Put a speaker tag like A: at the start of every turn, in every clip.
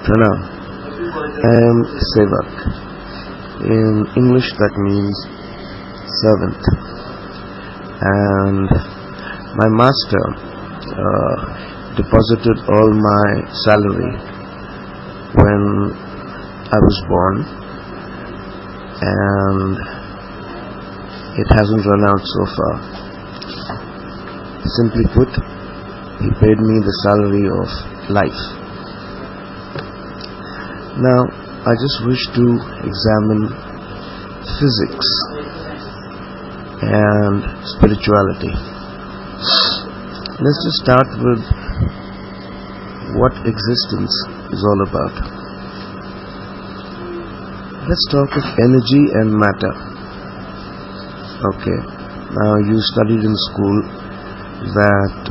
A: Pranav. I am Sevak. In English that means servant. And my master deposited all my salary when I was born, and it hasn't run out so far. Simply put, he paid me the salary of life. Now, I just wish to examine physics and spirituality. Let's just start with what existence is all about. Let's talk of energy and matter. Okay, now you studied in school that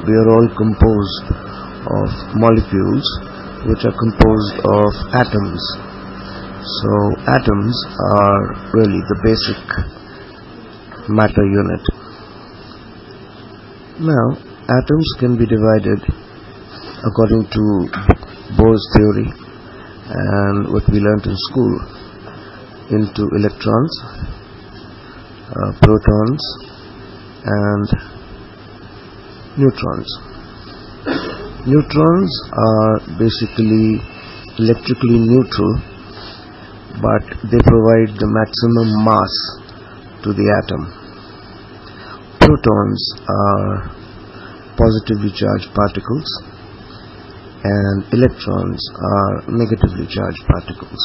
A: we are all composed of molecules which are composed of atoms. So atoms are really the basic matter unit. Now, atoms can be divided according to Bohr's theory and what we learnt in school into electrons, protons and neutrons. Neutrons are basically electrically neutral, but they provide the maximum mass to the atom. Protons are positively charged particles and electrons are negatively charged particles.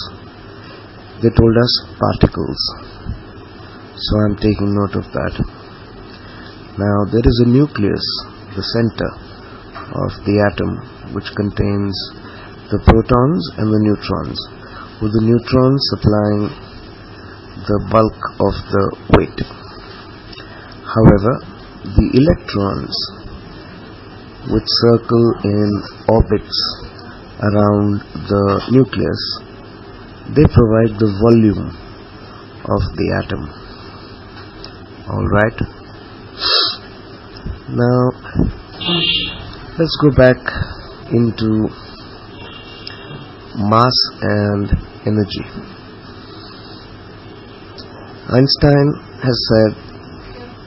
A: They told us particles, so I am taking note of that. Now there is a nucleus, the center of the atom, which contains the protons and the neutrons, with the neutrons supplying the bulk of the weight. However, the electrons, which circle in orbits around the nucleus, they provide the volume of the atom. Alright? Now, let's go back into mass and energy. Einstein has said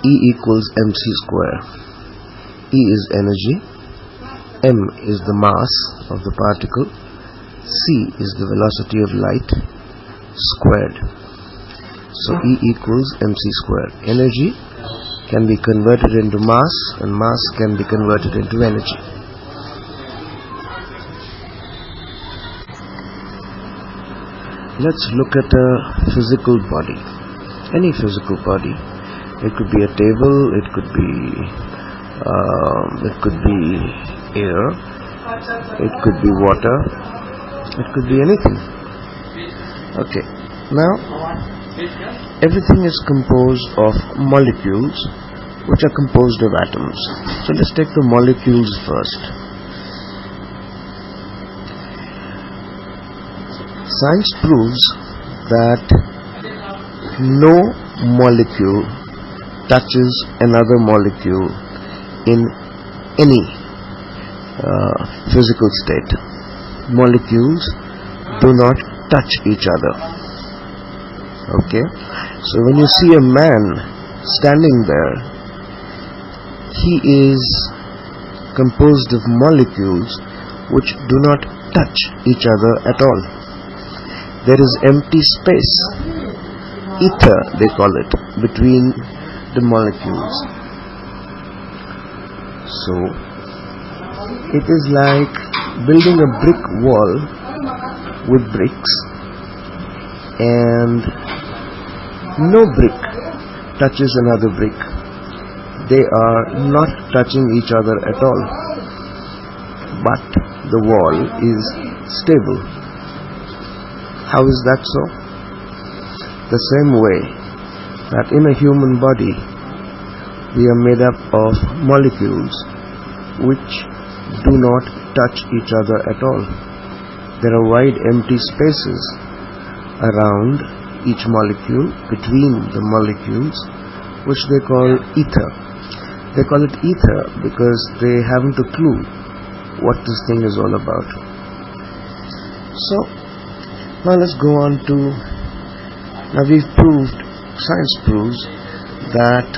A: E equals mc square. E is energy, m is the mass of the particle, c is the velocity of light, squared. So E equals mc square. Energy can be converted into mass, and mass can be converted into energy. Let's look at a physical body. Any physical body. It could be a table, it could be air, it could be water, it could be anything. Okay, now everything is composed of molecules which are composed of atoms. So let's take the molecules first. Science proves that no molecule touches another molecule in any physical state. Molecules do not touch each other. Okay? So when you see a man standing there, he is composed of molecules which do not touch each other at all. There is empty space, ether they call it, between the molecules. So it is like building a brick wall with bricks, and no brick touches another brick. They are not touching each other at all, but the wall is stable. How is that so? The same way that in a human body we are made up of molecules which do not touch each other at all. There are wide empty spaces around each molecule, between the molecules, which they call ether. They call it ether because they haven't a clue what this thing is all about. So, now let's go on to, now we've proved, science proves that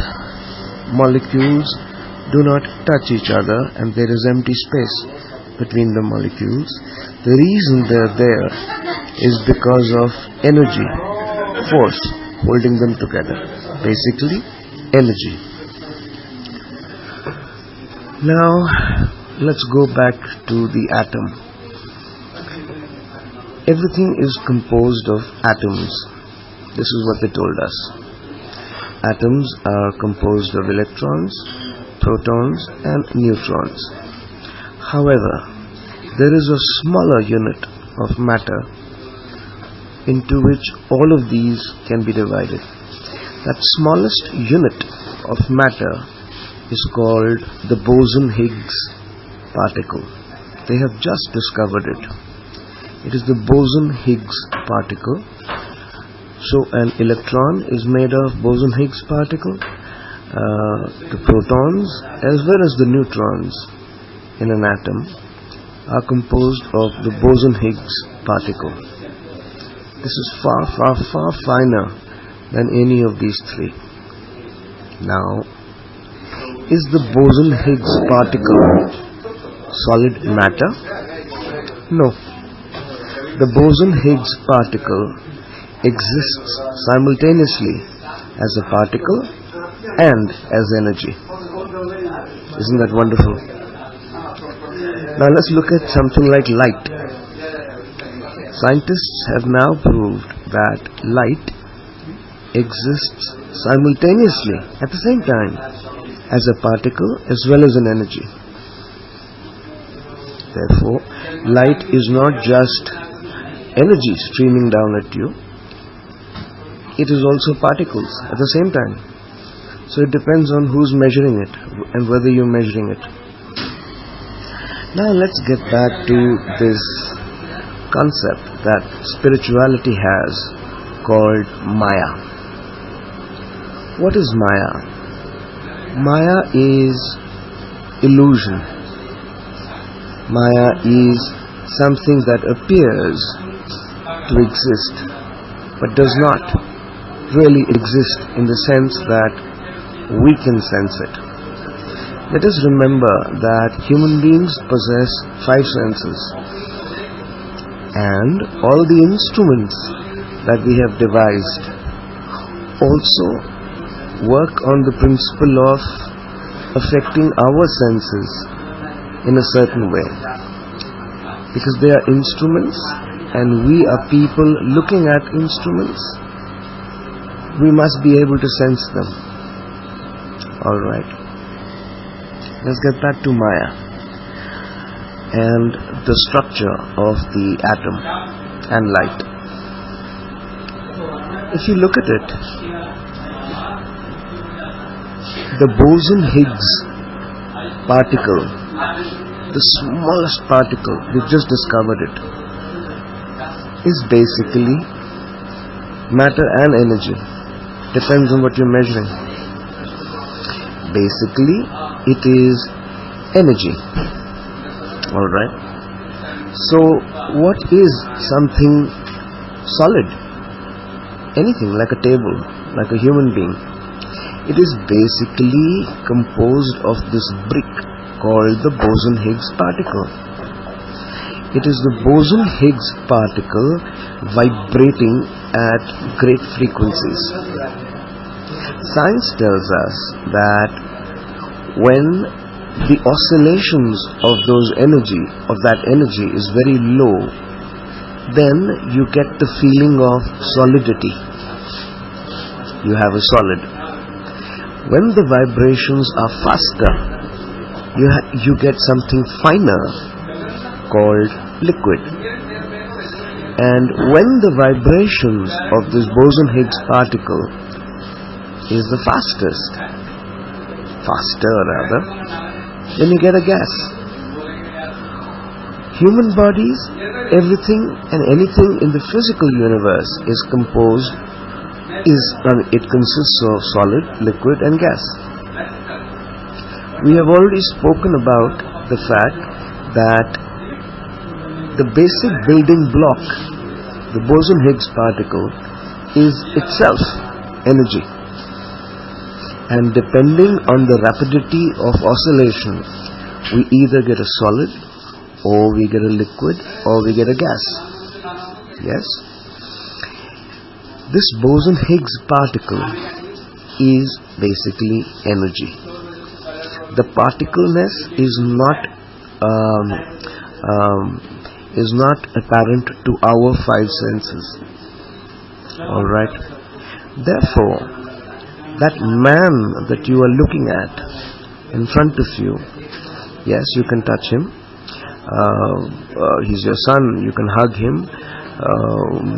A: molecules do not touch each other and there is empty space between the molecules. The reason they're there is because of energy, force holding them together. Basically, energy. Now, let's go back to the atom. Everything is composed of atoms. This is what they told us. Atoms are composed of electrons, protons and neutrons. However, there is a smaller unit of matter into which all of these can be divided. That smallest unit of matter is called the boson-Higgs particle. They have just discovered it. It is the boson-Higgs particle. So an electron is made of boson-Higgs particle. The protons as well as the neutrons in an atom are composed of the boson-Higgs particle. This is far finer than any of these three. Now, is the boson-Higgs particle solid matter? No. The boson-Higgs particle exists simultaneously as a particle and as energy. Isn't that wonderful? Now let's look at something like light. Scientists have now proved that light exists simultaneously at the same time as a particle as well as an energy. Therefore, light is not just energy streaming down at you, it is also particles at the same time. So it depends on who's measuring it and whether you're measuring it. Now let's get back to this concept that spirituality has called Maya. What is Maya? Maya is illusion. Maya is something that appears to exist but does not really exist in the sense that we can sense it. Let us remember that human beings possess 5 senses, and all the instruments that we have devised also work on the principle of affecting our senses in a certain way, because they are instruments and we are people looking at instruments. We must be able to sense them. Alright, let's get back to Maya and the structure of the atom and light. If you look at it, the boson-Higgs particle, the smallest particle, we've just discovered it, is basically matter and energy. Depends on what you're measuring. Basically, it is energy. Alright. So, what is something solid? Anything like a table, like a human being. It is basically composed of this brick called the boson-Higgs particle. It is the boson-Higgs particle vibrating at great frequencies. Science tells us that when the oscillations of that energy is very low, then you get the feeling of solidity. You have a solid. When the vibrations are faster, you get something finer called liquid. And when the vibrations of this boson-Higgs particle is the faster rather, then you get a gas. Human bodies, everything and anything in the physical universe is composed, it consists of solid, liquid and gas. We have already spoken about the fact that the basic building block, the boson-Higgs particle, is itself energy. And depending on the rapidity of oscillation, we either get a solid, or we get a liquid, or we get a gas. Yes? This boson-Higgs particle is basically energy. The particleness is not apparent to our five senses. Alright? Therefore, that man that you are looking at in front of you, yes, you can touch him. He's your son, you can hug him,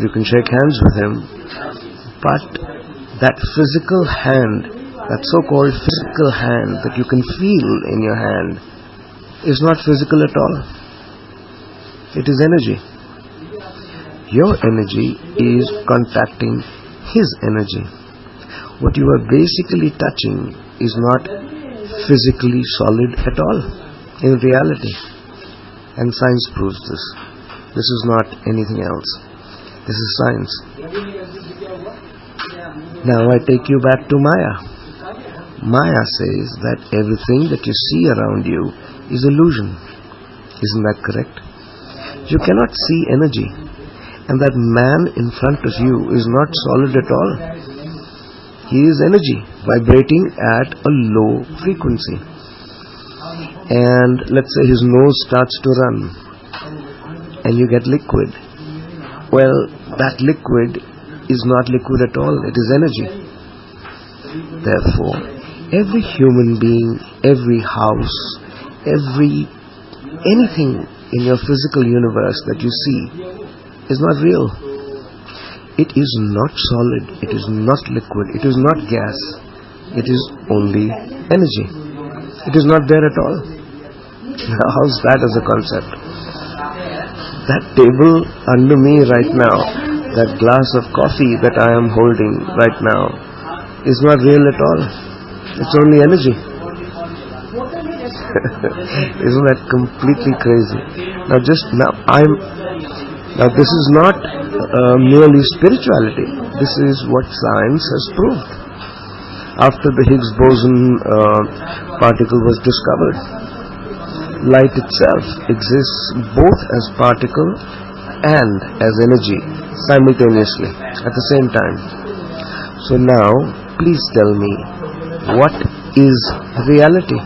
A: you can shake hands with him, but that physical hand, that so-called physical hand that you can feel in your hand, is not physical at all. It is energy. Your energy is contacting his energy. What you are basically touching is not physically solid at all in reality. And science proves this. This is not anything else. This is science. Now I take you back to Maya. Maya says that everything that you see around you is illusion. Isn't that correct? You cannot see energy. And that man in front of you is not solid at all. He is energy vibrating at a low frequency. And let's say his nose starts to run and you get liquid. Well, that liquid is not liquid at all. It is energy. Therefore, every human being, every house, anything in your physical universe that you see is not real. It is not solid. It is not liquid. It is not gas. It is only energy. It is not there at all. How's that as a concept? That table under me right now, that glass of coffee that I am holding right now, is not real at all. It's only energy. Isn't that completely crazy? Now this is not merely spirituality. This is what science has proved. After the Higgs boson particle was discovered, light itself exists both as particle and as energy simultaneously at the same time. So now, please tell me, what is reality?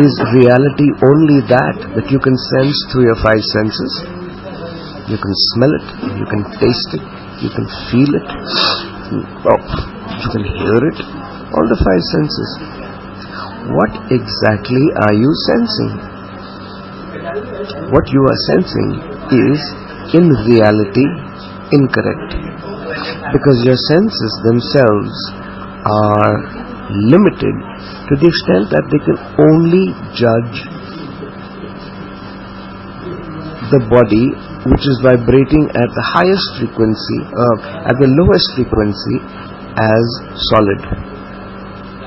A: Is reality only that you can sense through your five senses? You can smell it, you can taste it, you can feel it, you can hear it, all the five senses. What exactly are you sensing? What you are sensing is, in reality, incorrect. Because your senses themselves are limited to the extent that they can only judge the body which is vibrating at the highest frequency, at the lowest frequency, as solid.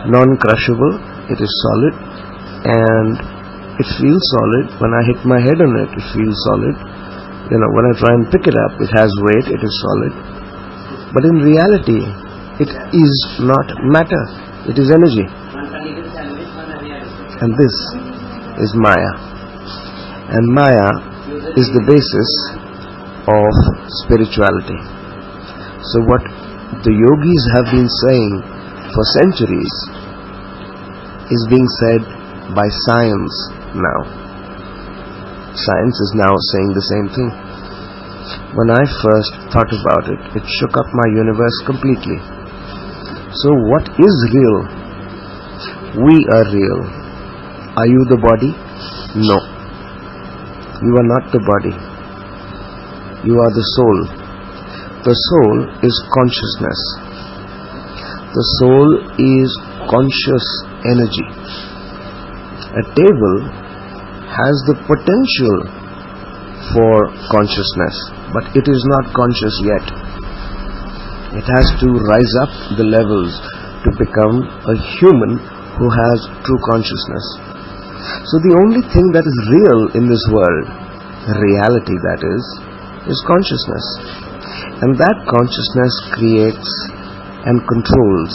A: Non-crushable. It is solid, and it feels solid. When I hit my head on it, it feels solid. When I try and pick it up, it has weight, it is solid. But in reality, it is not matter, it is energy. And this is Maya. And Maya is the basis of spirituality. So what the yogis have been saying for centuries is being said by science now. Science is now saying the same thing. When I first thought about it, it shook up my universe completely. So what is real? We are real. Are you the body? No. You are not the body. You are the soul. The soul is consciousness. The soul is conscious energy. A table has the potential for consciousness, but it is not conscious yet. It has to rise up the levels to become a human who has true consciousness. So the only thing that is real in this world, reality that is consciousness. And that consciousness creates and controls,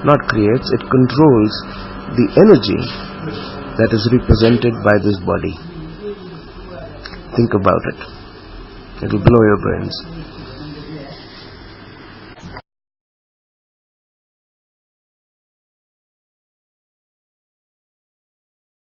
A: not creates, it controls the energy that is represented by this body. Think about it. It will blow your brains.